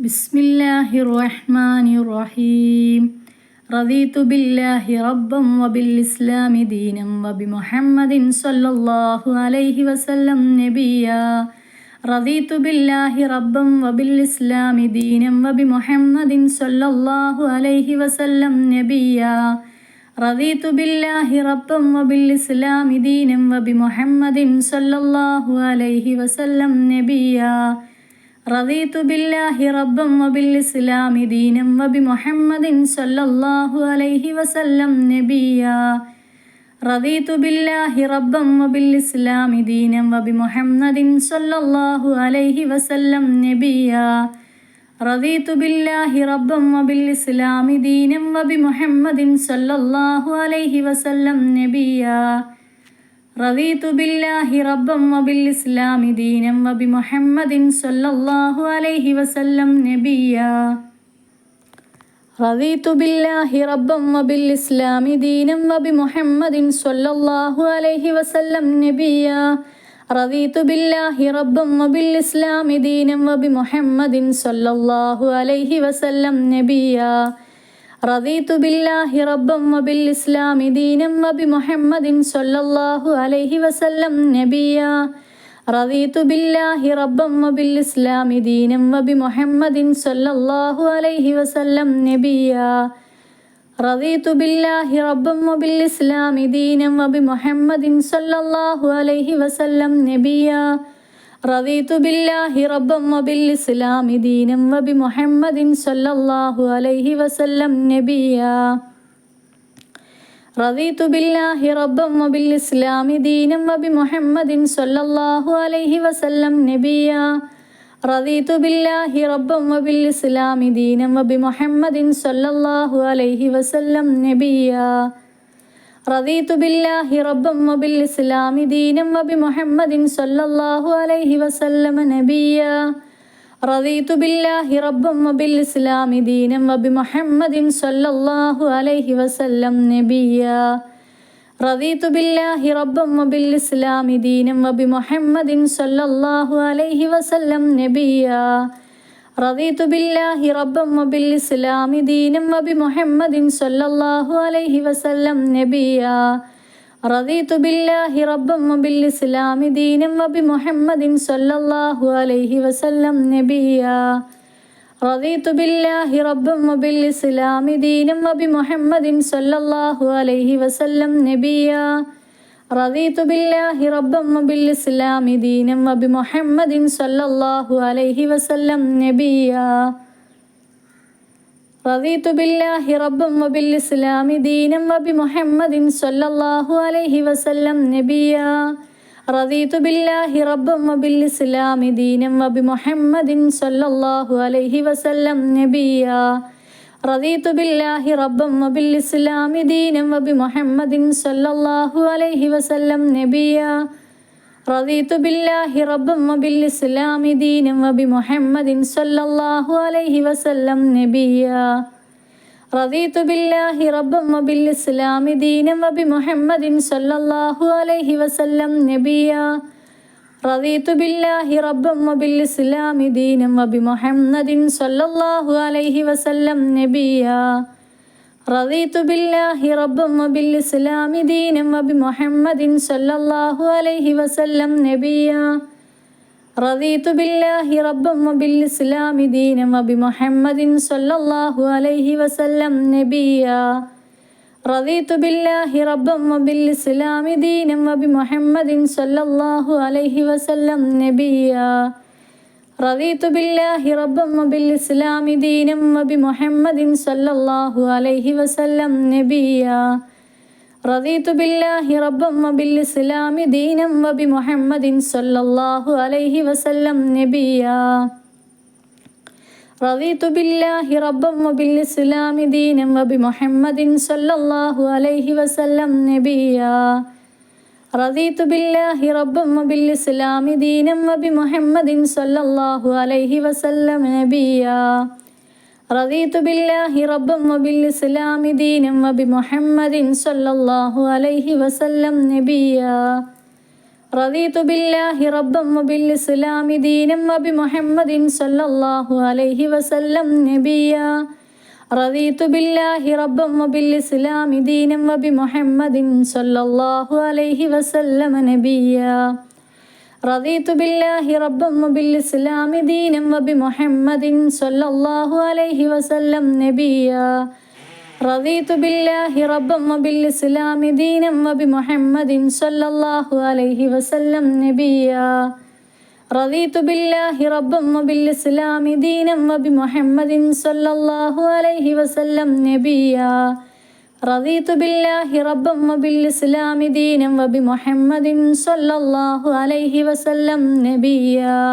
ബിസ്മില്ലാഹിർ റഹ്മാനിർ റഹീം. റദീതു ബില്ലാഹി റബ്ബൻ വബിൽ ഇസ്ലാമി ദീനൻ വബിമുഹമ്മദിൻ സ്വല്ലല്ലാഹു അലൈഹി വസല്ലം നബിയ്യാ. റദീതു ബില്ലാഹി റബ്ബൻ വബിൽ ഇസ്ലാമി ദീനൻ വബിമുഹമ്മദിൻ സ്വല്ലല്ലാഹു അലൈഹി വസല്ലം നബിയ്യാ. റദീതു ബില്ലാഹി റബ്ബൻ വബിൽ ഇസ്ലാമി ദീനൻ വബിമുഹമ്മദിൻ സ്വല്ലല്ലാഹു അലൈഹി വസല്ലം നബിയ്യാ. റദീതു ബില്ലാഹി റബ്ബൻ വബിൽ ഇസ്ലാമി ദീനൻ വബിമുഹമ്മദിൻ സ്വല്ലല്ലാഹു അലൈഹി വസല്ലം നബിയ്യാ. റദീതു ബില്ലാഹി റബ്ബൻ വബിൽ ഇസ്ലാമി ദീനൻ വബിമുഹമ്മദിൻ സ്വല്ലല്ലാഹു അലൈഹി വസല്ലം നബിയ്യാ. റദീതു ബില്ലാഹി റബ്ബൻ വബിൽ ഇസ്ലാമി ദീനൻ വബിമുഹമ്മദിൻ സ്വല്ലല്ലാഹു അലൈഹി വസല്ലം നബിയ്യാ. റദീതു ബില്ലാഹി റബ്ബൻ വബിൽ ഇസ്ലാമി ദീനൻ വബിമുഹമ്മദിൻ സ്വല്ലല്ലാഹു അലൈഹി വസല്ലം നബിയ്യാ. റദീതു ബില്ലാഹി റബ്ബൻ വബിൽ ഇസ്ലാമി ദീനൻ വബിമുഹമ്മദിൻ സ്വല്ലല്ലാഹു അലൈഹി വസല്ലം നബിയ്യാ. റദീതു ബില്ലാഹി റബ്ബൻ വബിൽ ഇസ്ലാമി ദീനൻ വബിമുഹമ്മദിൻ സ്വല്ലല്ലാഹു അലൈഹി വസല്ലം നബിയ്യാ. റദീതു ബില്ലാഹി റബ്ബൻ വബിൽ ഇസ്ലാമി ദീനൻ വബിമുഹമ്മദിൻ സ്വല്ലല്ലാഹു അലൈഹി വസല്ലം നബിയ്യാ. റദീതു ബില്ലാഹി റബ്ബൻ വബിൽ ഇസ്ലാമി ദീനൻ വബിമുഹമ്മദിൻ സ്വല്ലല്ലാഹു അലൈഹി വസല്ലം നബിയ്യാ. റദീതു ബില്ലാഹി റബ്ബൻ വബിൽ ഇസ്ലാമി ദീനൻ വബിമുഹമ്മദിൻ സ്വല്ലല്ലാഹു അലൈഹി വസല്ലം നബിയ്യാ. റദീതു ബില്ലാഹി റബ്ബൻ വബിൽ ഇസ്ലാമി ദീനൻ വബിമുഹമ്മദിൻ സ്വല്ലല്ലാഹു അലൈഹി വസല്ലം നബിയ്യാ. റദീതു ബില്ലാഹി റബ്ബൻ വബിൽ ഇസ്ലാമി ദീനൻ വബിമുഹമ്മദിൻ സ്വല്ലല്ലാഹു അലൈഹി വസല്ലം നബിയ്യാ. റദീതു ബില്ലാഹി റബ്ബൻ വബിൽ ഇസ്ലാമി ദീനൻ വബിമുഹമ്മദിൻ സ്വല്ലല്ലാഹു അലൈഹി വസല്ലം നബിയ്യാ. റദീതു ബില്ലാഹി റബ്ബൻ വബിൽ ഇസ്ലാമി ദീനൻ വബിമുഹമ്മദിൻ സ്വല്ലല്ലാഹു അലൈഹി വസല്ലം നബിയ്യാ. റദീതു ബില്ലാഹി റബ്ബൻ വബിൽ ഇസ്ലാമി ദീനൻ വബിമുഹമ്മദിൻ സ്വല്ലല്ലാഹു അലൈഹി വസല്ലം നബിയ്യാ. റദീതു ബില്ലാഹി റബ്ബൻ വബിൽ ഇസ്ലാമി ദീനൻ വബിമുഹമ്മദിൻ സ്വല്ലല്ലാഹു അലൈഹി വസല്ലം നബിയ്യാ. റദീതു ബില്ലാഹി റബ്ബൻ വബിൽ ഇസ്ലാമി ദീനൻ വബിമുഹമ്മദിൻ സ്വല്ലല്ലാഹു അലൈഹി വസല്ലം നബിയ്യാ. റദീതു ബില്ലാഹി റബ്ബൻ വബിൽ ഇസ്ലാമി ദീനൻ വബിമുഹമ്മദിൻ സ്വല്ലല്ലാഹു അലൈഹി വസല്ലം നബിയ്യാ. റദീതു ബില്ലാഹി റബ്ബൻ വബിൽ ഇസ്ലാമി ദീനൻ വബിമുഹമ്മദിൻ സ്വല്ലല്ലാഹു അലൈഹി വസല്ലം നബിയ്യാ. റദീതു ബില്ലാഹി റബ്ബൻ വബിൽ ഇസ്ലാമി ദീനൻ വബിമുഹമ്മദിൻ സ്വല്ലല്ലാഹു അലൈഹി വസല്ലം നബിയ്യാ. റദീതു ബില്ലാഹി റബ്ബൻ വബിൽ ഇസ്ലാമി ദീനൻ വബിമുഹമ്മദിൻ സ്വല്ലല്ലാഹു അലൈഹി വസല്ലം നബിയ്യാ. റദീതു ബില്ലാഹി റബ്ബൻ വബിൽ ഇസ്ലാമി ദീനൻ വബിമുഹമ്മദിൻ സ്വല്ലല്ലാഹു അലൈഹി വസല്ലം നബിയ്യാ. റദീതു ബില്ലാഹി റബ്ബൻ വബിൽ ഇസ്ലാമി ദീനൻ വബിമുഹമ്മദിൻ സ്വല്ലല്ലാഹു അലൈഹി വസല്ലം നബിയ്യാ. റദീതു ബില്ലാഹി റബ്ബൻ വബിൽ ഇസ്ലാമി ദീനൻ വബിമുഹമ്മദിൻ സ്വല്ലല്ലാഹു അലൈഹി വസല്ലം നബിയ്യാ. റദീതു ബില്ലാഹി റബ്ബൻ വബിൽ ഇസ്ലാമി ദീനൻ വബിമുഹമ്മദിൻ സ്വല്ലല്ലാഹു അലൈഹി വസല്ലം നബിയ്യാ. റദീതു ബില്ലാഹി റബ്ബൻ വബിൽ ഇസ്ലാമി ദീനൻ വബിമുഹമ്മദിൻ സ്വല്ലല്ലാഹു അലൈഹി വസല്ലം നബിയ്യാ. റദീതു ബില്ലാഹി റബ്ബൻ വബിൽ ഇസ്ലാമി ദീനൻ വബിമുഹമ്മദിൻ സ്വല്ലല്ലാഹു അലൈഹി വസല്ലം നബിയ്യാ. റദീതു ബില്ലാഹി റബ്ബൻ വബിൽ ഇസ്ലാമി ദീനൻ വബിമുഹമ്മദിൻ സ്വല്ലല്ലാഹു അലൈഹി വസല്ലം നബിയ്യാ. റദീതു ബില്ലാഹി റബ്ബൻ വബിൽ ഇസ്ലാമി ദീനൻ വബിമുഹമ്മദിൻ സ്വല്ലല്ലാഹു അലൈഹി വസല്ലം നബിയ്യാ. റദീതു ബില്ലാഹി റബ്ബൻ വബിൽ ഇസ്ലാമി ദീനൻ വബിമുഹമ്മദിൻ സ്വല്ലല്ലാഹു അലൈഹി വസല്ലം നബിയ്യാ. റദീതു ബില്ലാഹി റബ്ബൻ വബിൽ ഇസ്ലാമി ദീനൻ വബിമുഹമ്മദിൻ സ്വല്ലല്ലാഹു അലൈഹി വസല്ലം നബിയ്യാ. റദീതു ബില്ലാഹി റബ്ബൻ വബിൽ ഇസ്ലാമി ദീനൻ വബിമുഹമ്മദിൻ സ്വല്ലല്ലാഹു അലൈഹി വസല്ലം നബിയ്യാ. റദീതു ബില്ലാഹി റബ്ബൻ വബിൽ ഇസ്ലാമി ദീനൻ വബിമുഹമ്മദിൻ സ്വല്ലല്ലാഹു അലൈഹി വസല്ലം നബിയ്യാ. റദീതു ബില്ലാഹി റബ്ബൻ വബിൽ ഇസ്ലാമി ദീനൻ വബിമുഹമ്മദിൻ സ്വല്ലല്ലാഹു അലൈഹി വസല്ലം നബിയ്യാ. رضيت بالله ربا وبالإسلام دينا وبمحمد صلى الله عليه وسلم نبيا رضيت بالله ربا وبالإسلام دينا وبمحمد صلى الله عليه وسلم نبيا رضيت بالله ربا وبالإسلام دينا وبمحمد صلى الله عليه وسلم نبيا رضيت بالله ربا وبالإسلام دينا وبمحمد صلى الله عليه وسلم نبيا رضيت بالله ربا وبالإسلام دينا وبمحمد صلى الله عليه وسلم نبيا رضيت بالله ربا وبالإسلام دينا وبمحمد صلى الله عليه وسلم نبيا.